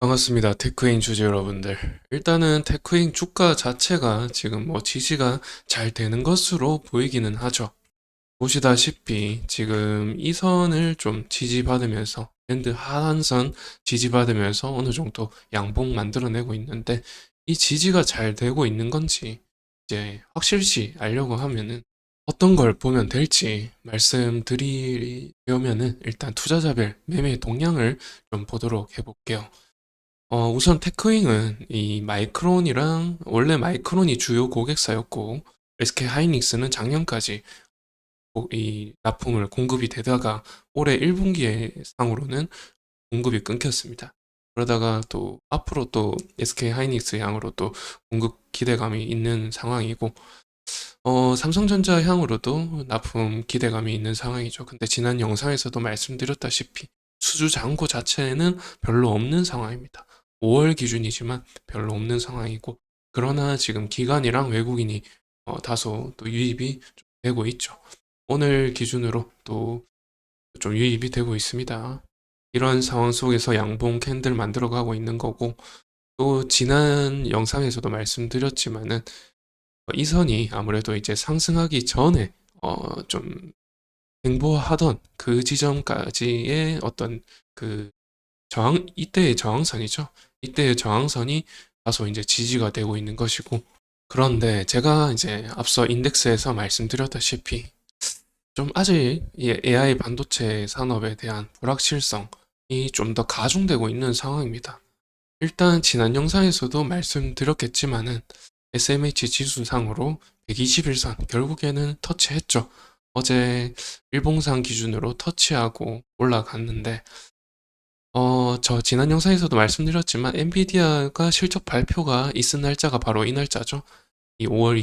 반갑습니다. 테크인 주주 여러분들. 일단은 테크인 주가 자체가 지금 지지가 잘 되는 것으로 보이기는 하죠. 보시다시피 지금 이 선을 좀 지지받으면서 밴드 하한선 지지받으면서 어느 정도 양봉 만들어내고 있는데, 이 지지가 잘 되고 있는 건지 이제 확실시 알려고 하면은 어떤 걸 보면 될지 말씀드리려면은 일단 투자자별 매매 동향을 좀 보도록 해볼게요. 우선 테크윙은 이 마이크론이랑, 원래 마이크론이 주요 고객사였고 SK 하이닉스는 작년까지 이 납품을 공급이 되다가 올해 1분기에 상으로는 공급이 끊겼습니다. 그러다가 또 앞으로 또 SK 하이닉스 향으로 또 공급 기대감이 있는 상황이고, 삼성전자 향으로도 납품 기대감이 있는 상황이죠. 근데 지난 영상에서도 말씀드렸다시피 수주 잔고 자체는 별로 없는 상황입니다. 5월 기준이지만 별로 없는 상황이고, 그러나 지금 기관이랑 외국인이 다소 또 유입이 좀 되고 있죠. 오늘 기준으로 또 좀 유입이 되고 있습니다. 이런 상황 속에서 양봉 캔들 만들어 가고 있는 거고, 또 지난 영상에서도 말씀드렸지만은 이 선이 아무래도 이제 상승하기 전에 좀 횡보하던 그 지점까지의 어떤 그 이때의 저항선이죠. 이때의 저항선이 다소 이제 지지가 되고 있는 것이고, 그런데 제가 이제 앞서 인덱스에서 말씀드렸다시피 좀 아직 이 AI 반도체 산업에 대한 불확실성이 좀 더 가중되고 있는 상황입니다. 일단 지난 영상에서도 말씀드렸겠지만은 SMH 지수상으로 121선 결국에는 터치했죠. 어제 일봉상 기준으로 터치하고 올라갔는데, 저 지난 영상에서도 말씀드렸지만 엔비디아가 실적 발표가 있은 날짜가 바로 이 날짜죠. 이 5월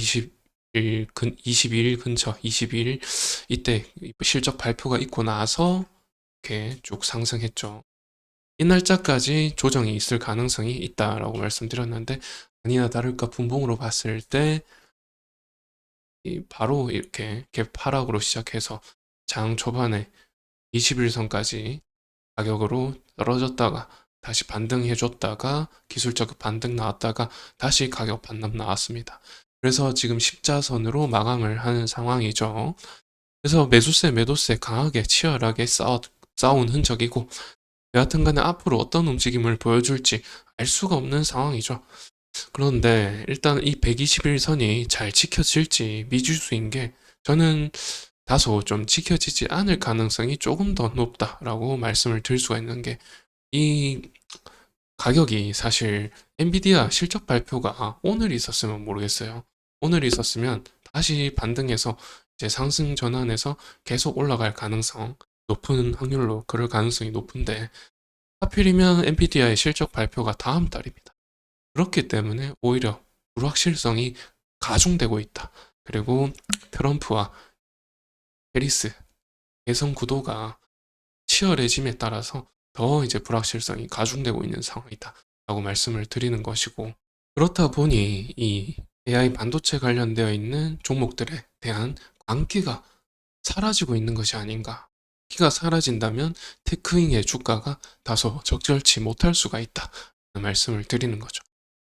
22일 근처, 22일 이때 실적 발표가 있고 나서 이렇게 쭉 상승했죠. 이 날짜까지 조정이 있을 가능성이 있다라고 말씀드렸는데, 아니나 다를까 분봉으로 봤을 때 바로 이렇게 갭 하락으로 시작해서 장 초반에 21선까지 가격으로 떨어졌다가 다시 반등해줬다가 기술적 반등 나왔다가 다시 가격 반납 나왔습니다. 그래서 지금 십자선으로 마감을 하는 상황이죠. 그래서 매수세, 매도세 강하게 치열하게 싸운 흔적이고, 여하튼 간에 앞으로 어떤 움직임을 보여줄지 알 수가 없는 상황이죠. 그런데 일단 이 121선이 잘 지켜질지 미지수인 게, 저는 다소 좀 지켜지지 않을 가능성이 조금 더 높다라고 말씀을 드릴 수가 있는 게, 이 가격이 사실 엔비디아 실적 발표가 오늘 있었으면 모르겠어요. 오늘 있었으면 다시 반등해서 이제 상승 전환해서 계속 올라갈 가능성 높은 확률로 그럴 가능성이 높은데, 하필이면 엔비디아의 실적 발표가 다음 달입니다. 그렇기 때문에 오히려 불확실성이 가중되고 있다. 그리고 트럼프와 해리스 대선 구도가 치열해짐에 따라서 더 이제 불확실성이 가중되고 있는 상황이다 라고 말씀을 드리는 것이고, 그렇다 보니 이 AI 반도체 관련되어 있는 종목들에 대한 광기가 사라지고 있는 것이 아닌가. 기가 사라진다면 테크잉의 주가가 다소 적절치 못할 수가 있다 라는 말씀을 드리는 거죠.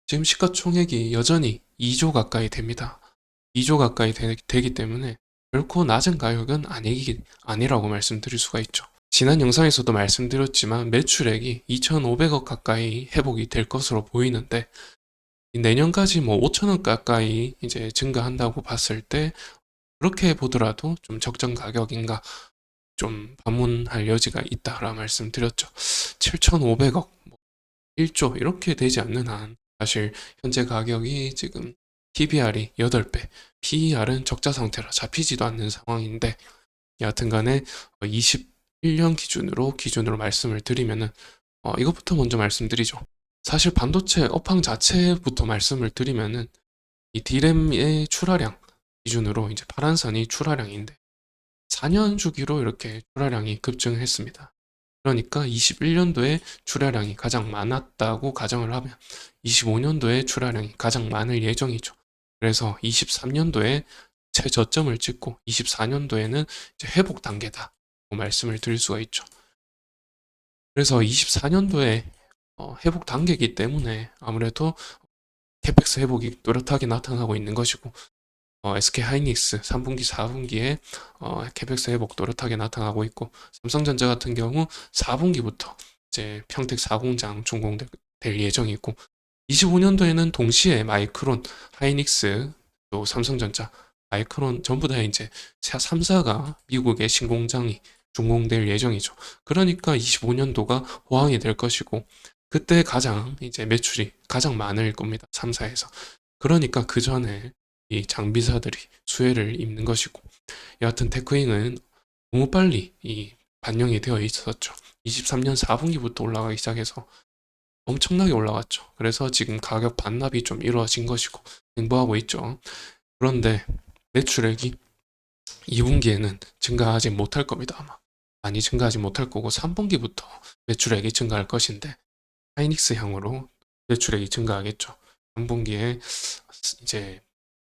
지금 시가총액이 여전히 2조 가까이 됩니다. 2조 가까이 되기 때문에 결코 낮은 가격은 아니라고 말씀드릴 수가 있죠. 지난 영상에서도 말씀드렸지만 매출액이 2,500억 가까이 회복이 될 것으로 보이는데, 내년까지 5천억 가까이 이제 증가한다고 봤을 때 그렇게 보더라도 좀 적정 가격인가 좀 반문할 여지가 있다라 말씀드렸죠. 7,500억, 1조 이렇게 되지 않는 한 사실 현재 가격이 지금 PBR이 8배, PER은 적자 상태라 잡히지도 않는 상황인데, 여하튼간에 21년 기준으로 말씀을 드리면은, 이것부터 먼저 말씀드리죠. 사실 반도체 업황 자체부터 말씀을 드리면은 이 D램의 출하량 기준으로 이제 파란선이 출하량인데 4년 주기로 이렇게 출하량이 급증했습니다. 그러니까 21년도에 출하량이 가장 많았다고 가정을 하면 25년도에 출하량이 가장 많을 예정이죠. 그래서 23년도에 최저점을 찍고 24년도에는 이제 회복 단계다고 말씀을 드릴 수가 있죠. 그래서 24년도에 회복 단계이기 때문에 아무래도 캐펙스 회복이 뚜렷하게 나타나고 있는 것이고, SK 하이닉스 3분기, 4분기에 캐펙스 회복 또렷하게 나타나고 있고, 삼성전자 같은 경우 4분기부터 이제 평택 4공장 준공될 예정이고, 25년도에는 동시에 마이크론, 하이닉스, 또 삼성전자, 마이크론 전부 다 이제 3사가 미국의 신공장이 준공될 예정이죠. 그러니까 25년도가 호황이 될 것이고, 그때 가장 이제 매출이 가장 많을 겁니다. 3사에서. 그러니까 그 전에 이 장비사들이 수혜를 입는 것이고, 여하튼 테크잉은 너무 빨리 이 반영이 되어 있었죠. 23년 4분기부터 올라가기 시작해서 엄청나게 올라갔죠. 그래서 지금 가격 반납이 좀 이루어진 것이고 행보하고 있죠. 그런데 매출액이 2분기에는 증가하지 못할 겁니다. 아마 많이 증가하지 못할 거고 3분기부터 매출액이 증가할 것인데 하이닉스 향으로 매출액이 증가하겠죠. 3분기에 이제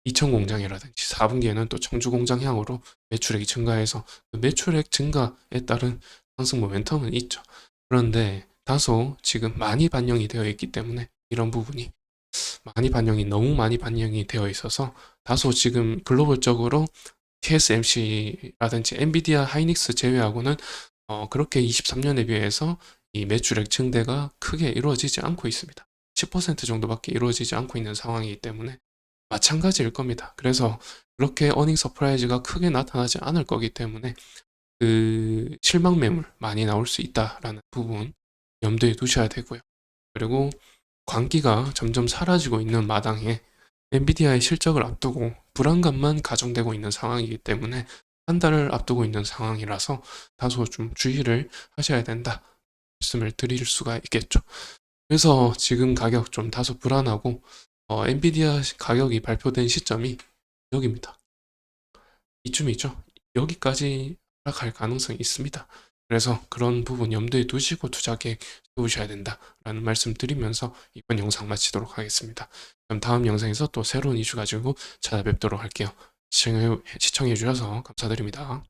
이천 공장이라든지 4분기에는 또 청주 공장 향으로 매출액이 증가해서 그 매출액 증가에 따른 상승 모멘텀은 있죠. 그런데 다소 지금 많이 반영이 되어 있기 때문에 이런 부분이 너무 많이 반영이 되어 있어서 다소 지금 글로벌적으로 TSMC라든지 엔비디아, 하이닉스 제외하고는 그렇게 23년에 비해서 이 매출액 증대가 크게 이루어지지 않고 있습니다. 10% 정도밖에 이루어지지 않고 있는 상황이기 때문에 마찬가지일 겁니다. 그래서 그렇게 어닝 서프라이즈가 크게 나타나지 않을 거기 때문에 그 실망 매물 많이 나올 수 있다라는 부분 염두에 두셔야 되고요. 그리고 광기가 점점 사라지고 있는 마당에 엔비디아의 실적을 앞두고 불안감만 가중되고 있는 상황이기 때문에 한 달을 앞두고 있는 상황이라서 다소 좀 주의를 하셔야 된다 말씀을 드릴 수가 있겠죠. 그래서 지금 가격 좀 다소 불안하고 엔비디아 가격이 발표된 시점이 여기입니다. 이쯤이죠. 여기까지 하락할 가능성이 있습니다. 그래서 그런 부분 염두에 두시고 투자 계획 세우셔야 된다라는 말씀 드리면서 이번 영상 마치도록 하겠습니다. 그럼 다음 영상에서 또 새로운 이슈 가지고 찾아뵙도록 할게요. 시청해 주셔서 감사드립니다.